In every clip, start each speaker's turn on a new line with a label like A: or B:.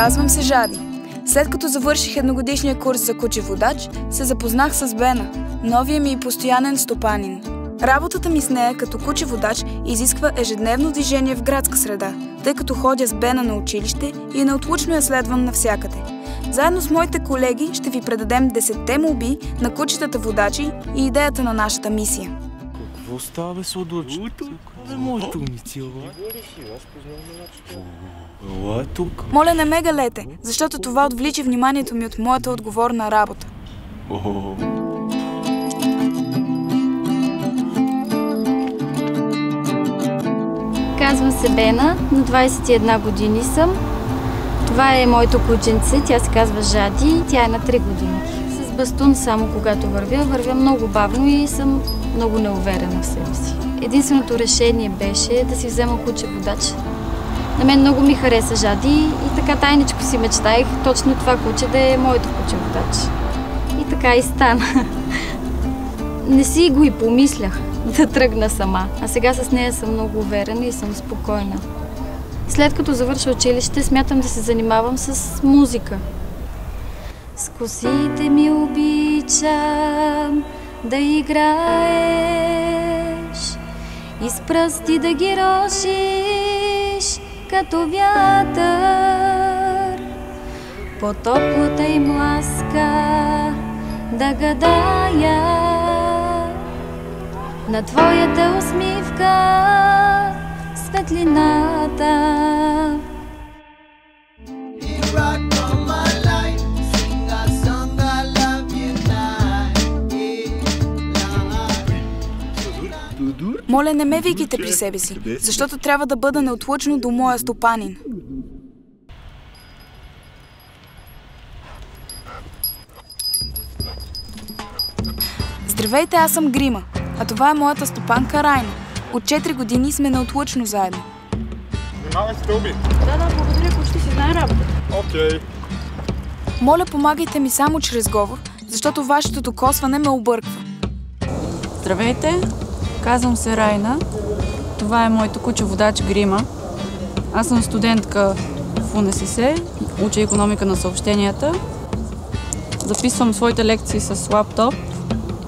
A: Казвам се Жади. След като завърших едногодишния курс за куче-водач, се запознах с Бена, новия ми и постоянен стопанин. Работата ми с нея като куче-водач изисква ежедневно движение в градска среда, тъй като ходя с Бена на училище и неотлучно я следвам навсякъде. Заедно с моите колеги ще ви предадем 10-те молби на кучетата водачи и идеята на нашата мисия.
B: Какво става, бе, сладурчето? Не може да ми цила. Ела е тук.
A: Моля, не ме галете, защото това отвлича вниманието ми от моята отговорна работа.
C: Казвам се Бена, на 21 години съм. Това е моето кученце, тя се казва Жади, тя е на 3 години. С бастун само когато вървя много бавно и съм много неуверена в себе си. Единственото решение беше да си взема куче-водач. На мен много ми хареса Жади и така тайничко си мечтаех точно това куче да е моето куче-водач. И така и стана. Не си го и помислях да тръгна сама, а сега с нея съм много уверена и съм спокойна. След като завърша училище, смятам да се занимавам с музика. С косите ми обичам да играеш и с пръсти да ги рошиш като вятър. По топлата им ласка да гадая на твоята усмивка светлината.
A: Моля, не ме викайте при себе си, защото трябва да бъда неотлучно до моя стопанин. Здравейте, аз съм Грима, а това е моята стопанка Райна. От 4 години сме неотлучно заедно.
D: Внимавай, стълби!
C: Да, благодаря, почти си знае работа.
D: Окей.
A: Моля, помагайте ми само чрез говор, защото вашето докосване ме обърква.
E: Здравейте, казвам се Райна. Това е моето куче-водач Грима. Аз съм студентка в УНСС, уча икономика на съобщенията. Записвам своите лекции с лаптоп.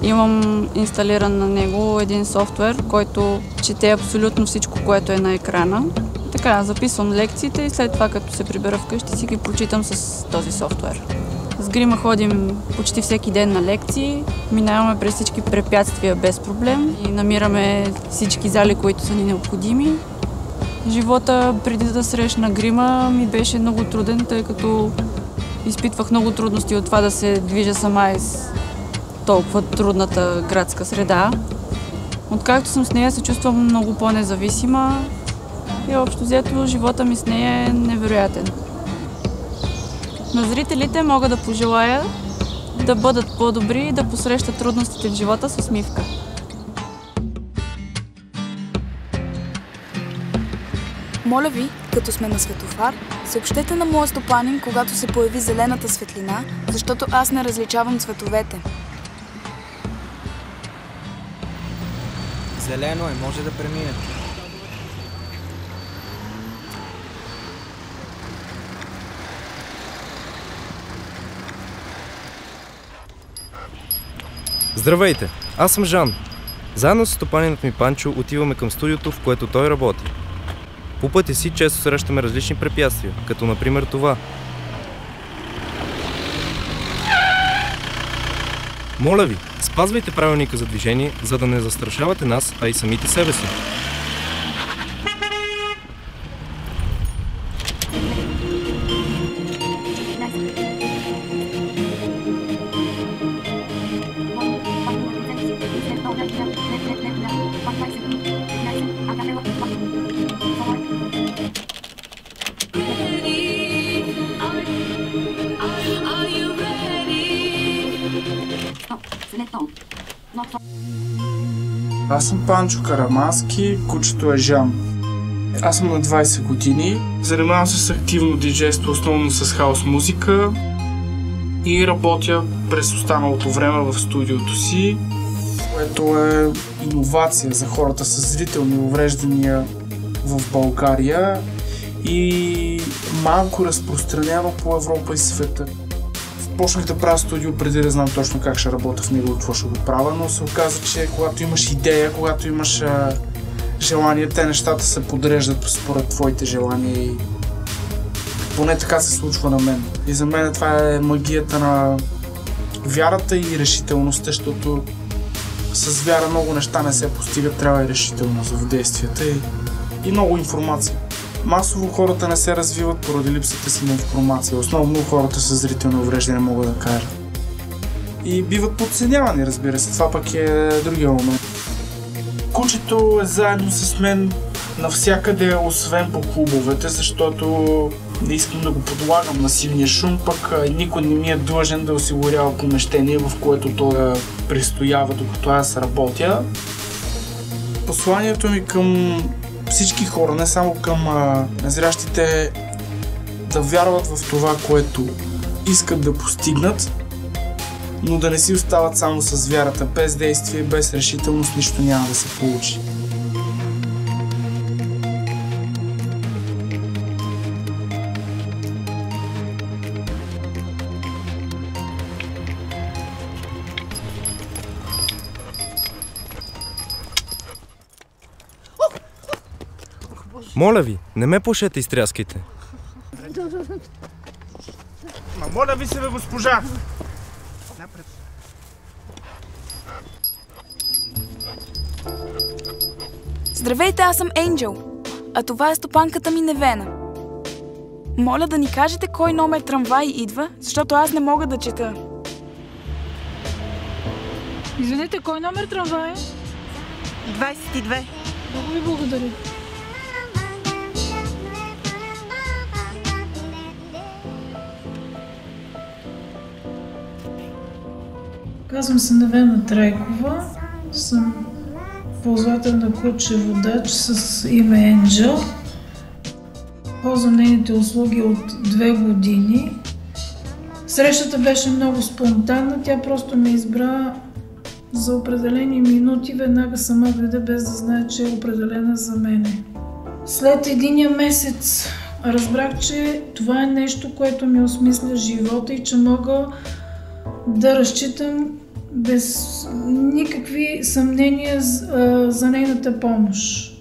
E: Имам инсталиран на него един софтуер, който чете абсолютно всичко, което е на екрана. Така, записвам лекциите и след това, като се прибера вкъщи, си ги прочитам с този софтуер. С Грима ходим почти всеки ден на лекции, минаваме през всички препятствия без проблем и намираме всички зали, които са ни необходими. Живота преди да срещна Грима ми беше много труден, тъй като изпитвах много трудности от това да се движа сама из толкова трудната градска среда. Откакто съм с нея, се чувствам много по-независима и общо взето живота ми с нея е невероятен. На зрителите мога да пожелая да бъдат по-добри и да посрещат трудностите в живота с усмивка.
A: Моля ви, като сме на светофар, съобщете на моя стопанин, когато се появи зелената светлина, защото аз не различавам цветовете.
F: Зелено е, може да преминете.
G: Здравейте, аз съм Жан. Заедно с стопанинът ми Панчо отиваме към студиото, в което той работи. По пътя си често срещаме различни препятствия, като например това. Моля ви, спазвайте правилника за движение, за да не застрашавате нас, а и самите себе си.
H: Аз съм Панчо Карамански, кучето е Жан. Аз съм на 20 години, занимавам се с активно диджейство, основно с хаус музика и работя през останалото време в студиото си, което е иновация за хората с зрителни увреждания в България и малко разпространено по Европа и света. Почнах да правя студио преди да знам точно как ще работя в него и какво ще го правя, но се оказа, че когато имаш идея, когато имаш желание, те нещата се подреждат според твоите желания и поне така се случва на мен. И за мен това е магията на вярата и решителността, защото с вяра много неща не се постигат, трябва и решителност в действията и много информация. Масово хората не се развиват поради липсата си на информация. Основно хората с зрителни увреждания могат да кажат. И биват подценявани, разбира се. Това пък е другия момент. Кучето е заедно с мен навсякъде, освен по клубовете, защото не искам да го подлагам на силния шум, пък никой не ми е длъжен да осигурява помещение, в което той да престоява, докато аз работя. Посланието ми към всички хора, не само към незрящите, да вярват в това, което искат да постигнат, но да не си остават само с вярата. Без действие, без решителност нищо няма да се получи.
G: Моля ви, не ме пушете и стряскайте.
H: Моля ви се, бе, госпожа!
A: Здравейте, аз съм Енджел, а това е стопанката ми Невена. Моля да ни кажете кой номер трамвай идва, защото аз не мога да чета.
F: Извинете, кой номер трамвай е?
I: 22.
F: Много ви благодаря. Казвам се Невена Трайкова. Съм ползвател на куче водач с име Енджел. Ползвам нейните услуги от 2 години. Срещата беше много спонтанна. Тя просто ме избра за определени минути. Веднага сама дойде без да знае, че е определена за мене. След единия месец разбрах, че това е нещо, което ми осмисля живота и че мога да разчитам без никакви съмнения за нейната помощ.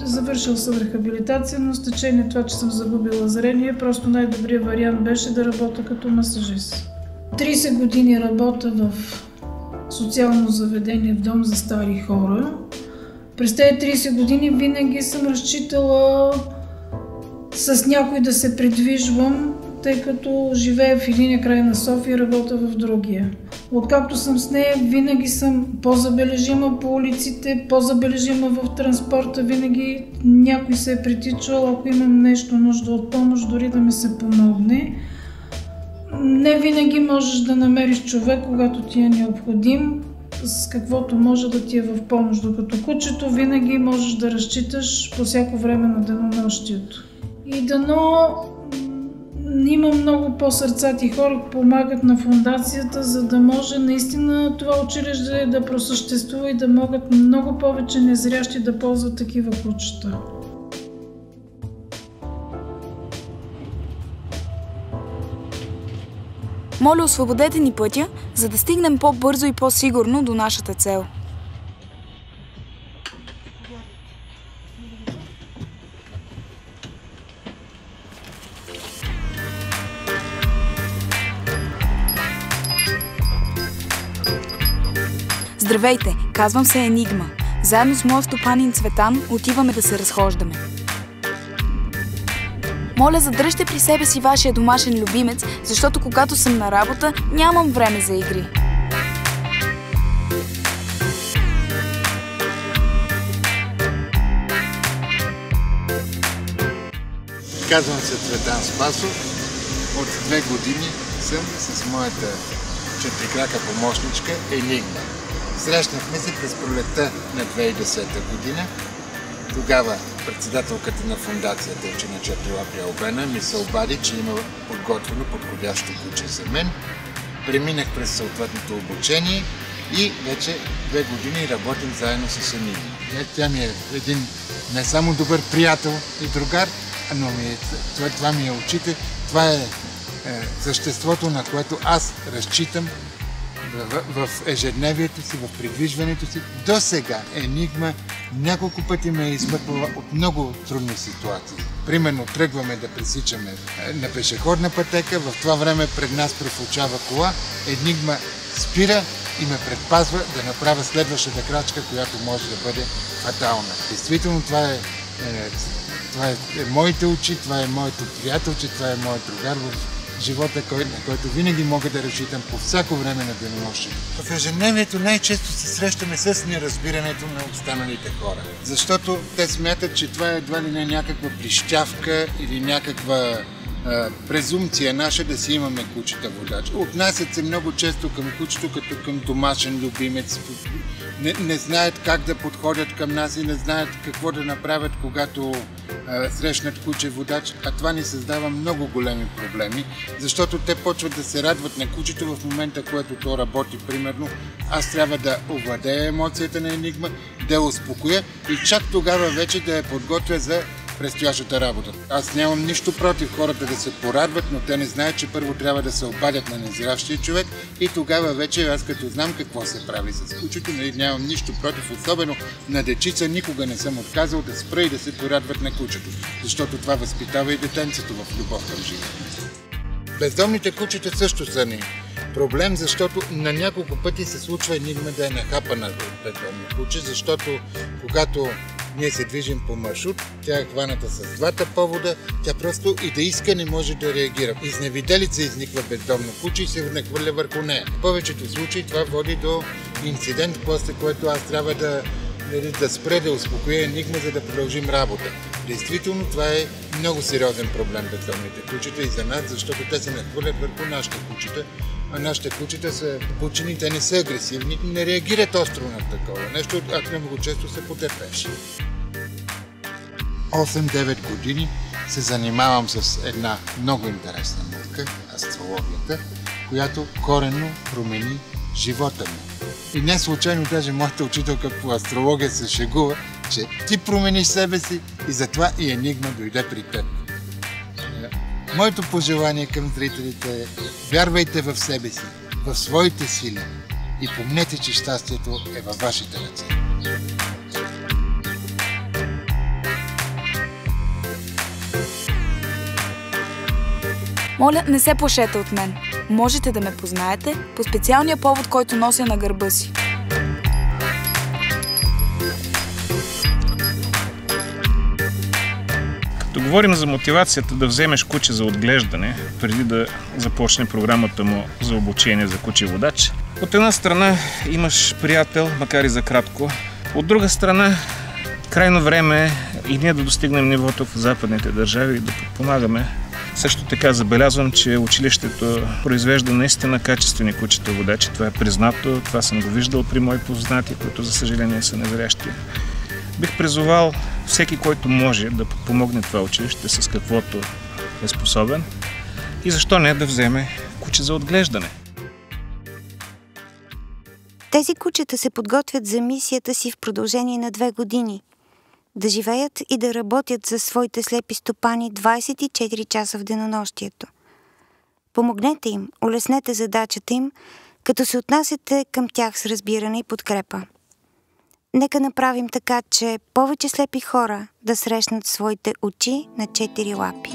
F: Завършил съм рехабилитация, но с течение това, че съм загубила зрение, просто най-добрият вариант беше да работя като масажист. 30 години работя в социално заведение в дом за стари хора. През тези 30 години винаги съм разчитала с някой да се придвижвам, тъй като живея в единия край на София и работя в другия. Откакто съм с нея, винаги съм по-забележима по улиците, по-забележима в транспорта, винаги някой се е притичал, ако имам нещо нужда от помощ, дори да ми се помогне. Не винаги можеш да намериш човек, когато ти е необходим, с каквото може да ти е в помощ, докато кучето винаги можеш да разчиташ по всяко време на денонощието. И дано има много по-сърцати хора, помагат на фондацията, за да може наистина това училище да просъществува и да могат много повече незрящи да ползват такива кучета.
A: Моля, освободете ни пътя, за да стигнем по-бързо и по-сигурно до нашата цел. Здравейте, казвам се Енигма. Заедно с моя стопанин Цветан отиваме да се разхождаме. Моля, задръжте при себе си вашия домашен любимец, защото когато съм на работа, нямам време за игри.
J: Казвам се Цветан Спасов. От 2 години съм с моята четирикрака помощничка Енигма. Срещнахме се през пролетта на 2010 година. Тогава председателката на фондацията, ученича Пилапия Албена, ми се обади, че има подготвено подходящо куче за мен. Преминах през съответното обучение и вече 2 години работим заедно с Енигма. Тя ми е един не само добър приятел и другар, но това ми е очите, това е съществото, на което аз разчитам в ежедневието си, в придвижването си. До сега Енигма няколко пъти ме е измъквала от много трудни ситуации. Примерно тръгваме да пресичаме на пешеходна пътека, в това време пред нас префучава кола, Енигма спира и ме предпазва да направя следващата крачка, която може да бъде фатална. Действително това е моите очи, това е моето приятелче, това е моят другар в живота, на който винаги мога да разчитам по всяко време на денонощието. В ежедневието най-често се срещаме с неразбирането на останалите хора. Защото те смятат, че това е едва ли не някаква прищявка или някаква презумпция наша да си имаме кучета водач. Отнасят се много често към кучето като към домашен любимец. Не знаят как да подходят към нас и не знаят какво да направят, когато срещнат куче водач, а това ни създава много големи проблеми, защото те почват да се радват на кучето в момента, което то работи, примерно. Аз трябва да овладея емоцията на Енигма, да я успокоя и чак тогава вече да я подготвя за предстоящата работа. Аз нямам нищо против хората да се порадват, но те не знаят, че първо трябва да се обадят на незрящия човек и тогава вече аз като знам какво се прави с кучето, нямам нищо против, особено на дечица никога не съм отказал да спра и да се порадват на кучето, защото това възпитава и детенцето в любов към живота. Бездомните кучета също са ни проблем, защото на няколко пъти се случва Енигма да е нахапана от бездомно куче, защото когато ние се движим по маршрут, тя е хваната с двата повода, тя просто и да иска не може да реагира. Изневиделица изниква бездомно куче и се нахвърля върху нея. В повечето случаи това води до инцидент, после което аз трябва да спре, да успокоя Енигма, за да продължим работа. Действително това е много сериозен проблем бездомните кучета и за нас, защото те се нахвърлят върху нашите кучета, а нашите кучета са обучени, те не са агресивни, не реагират остро на такова нещо, а много често са потърпевши. 8-9 години се занимавам с една много интересна наука, астрологията, която коренно промени живота ми. И не случайно даже моята учителка по астрология се шегува, че ти промениш себе си и затова и Енигма дойде при теб. Моето пожелание към зрителите е: вярвайте в себе си, в своите сили и помнете, че щастието е във вашите ръце.
A: Моля, не се плашете от мен. Можете да ме познаете по специалния повод, който нося на гърба си.
K: Като говорим за мотивацията да вземеш куче за отглеждане, преди да започне програмата му за обучение за куче водач, от една страна имаш приятел, макар и за кратко. От друга страна, крайно време е и ние да достигнем нивото в западните държави и да подпомагаме. Също така забелязвам, че училището произвежда наистина качествени кучета водачи. Това е признато, това съм го виждал при мои познати, които за съжаление са незрящи. Бих призовал всеки, който може да подпомогне това училище с каквото е способен и защо не да вземе куче за отглеждане.
L: Тези кучета се подготвят за мисията си в продължение на 2 години. Да живеят и да работят за своите слепи стопани 24 часа в денонощието. Помогнете им, улеснете задачата им, като се отнасяте към тях с разбиране и подкрепа. Нека направим така, че повече слепи хора да срещнат своите очи на 4 лапи.